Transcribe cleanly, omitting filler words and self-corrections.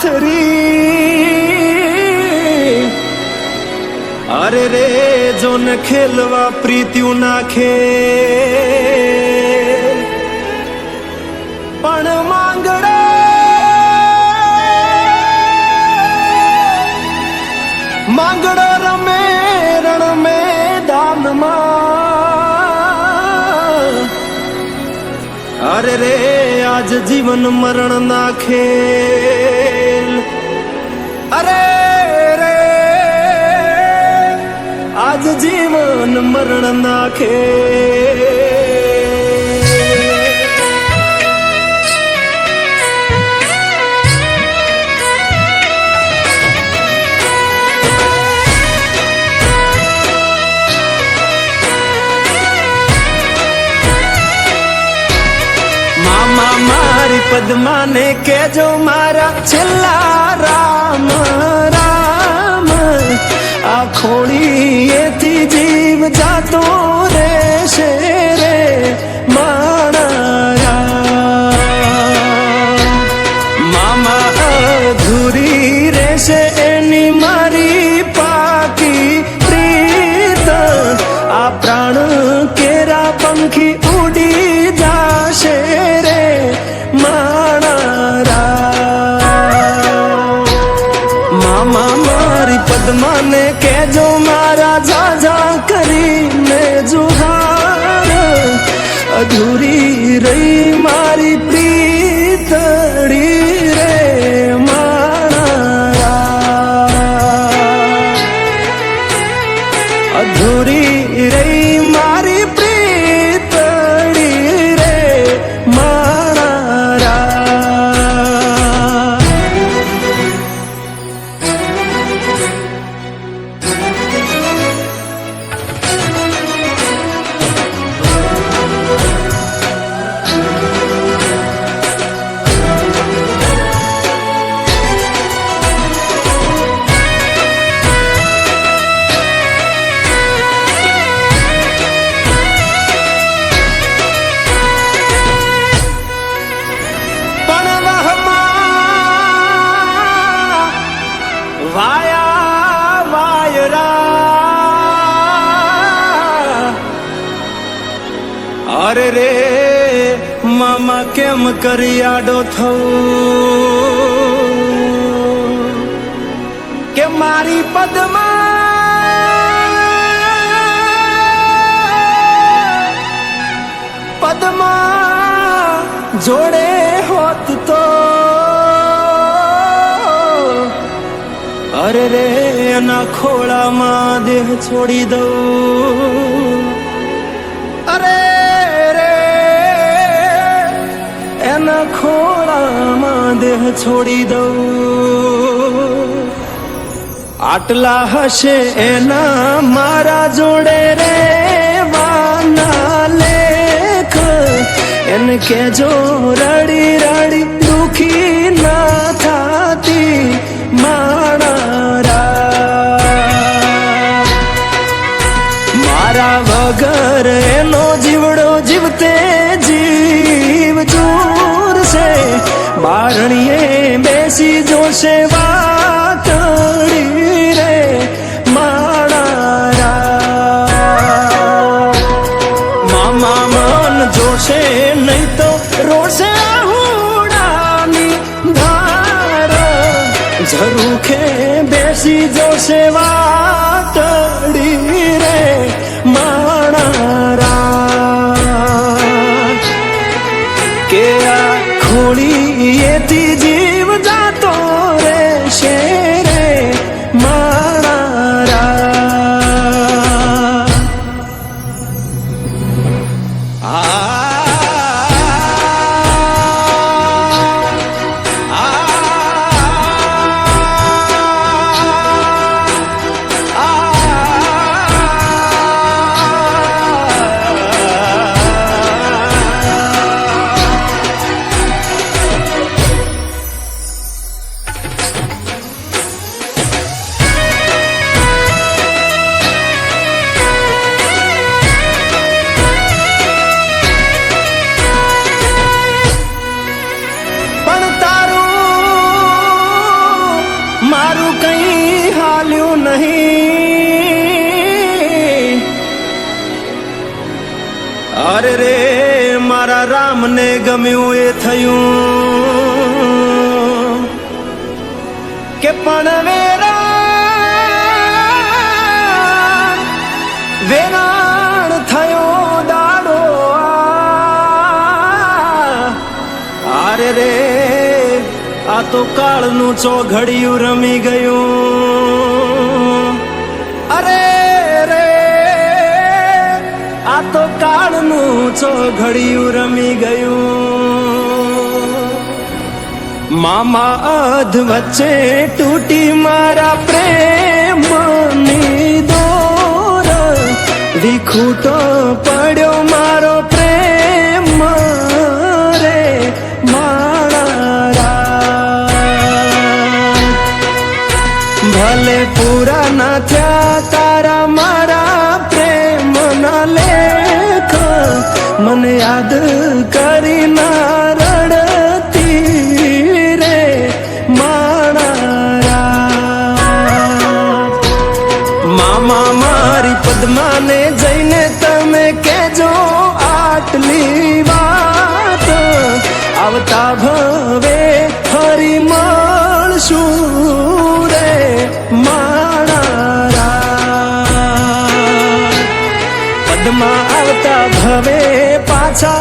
પાથરી અરે રે જોન ખેલવા પ્રીત્યું નાખે પણ માંગડે માંગડો રમે રણ મેદાનમાં અરે રે આજ જીવન મરણ ના ખેલ અરે રે આજ જીવન મરણ ના ખેલ મારી પદ્માને કેજો મારા છેલ્લા રામ રામ આ ખોળીએથી જીવ જાતો રહેશે રે મારા મામા અધૂરી રહેશે એની મારી પાકી પ્રીત આ પ્રાણ કેરા પંખી ઉડી જાશે રે મામા મારી પદ્માને કેજો મારા ઝાઝા કરીને જુહાર અધૂરી રહી મારી પ્રીતડી રે મારા અધૂરી રહી મારી પ્રીતડી રે મારા વાયા વાયરા અરે રે મામા કેમ કરી આડો થવું કે મારી પદ્મા જોડે હોત તો અરે રે એના ખોળામાં દેહ છોડી દઉં અરે રે એના ખોળામાં દેહ છોડી દઉં આટલા હશે એના મારા જોડે રે વાના લેખ એને કેજો રડી રડી દુખી ના થાતી મારા વગર એનો જીવડો જીવતે જીવ ચૂરશે બારણીએ બેસી જોશે વાતડી રે મારા મામા મન જોશે નહીં તો રોશે હુડાની ધાર ઝરૂખે બેસી જોશે વાતડી રે મારા કે આ ખોળીએથી જીવ જાતો રહેશે રે મારા અરે રે મારા રામને ગમ્યું એ થયું કે પણ વેરાણ થયો દાડો અરે રે આ તો કાળનું ચોઘડિયું રમી ગયું અરે રે આ તો કાળનું ચોઘડિયું રમી ગયું મામા અધ વચ્ચે તૂટી મારા પ્રેમની દોર વિખૂટો પડ્યો મારો પ્રેમ રે મારા ભલે પૂરા ના થયા તારા મારા પ્રેમ ના લેખ મને યાદ કરી ના રડતી રે મારા મામા મારી પદ્માને જઈને તમે કેજો આટલી વાત આવતા ભવે ફરી મળશું રે મારા પદ્મા આવતા ભવે પાછા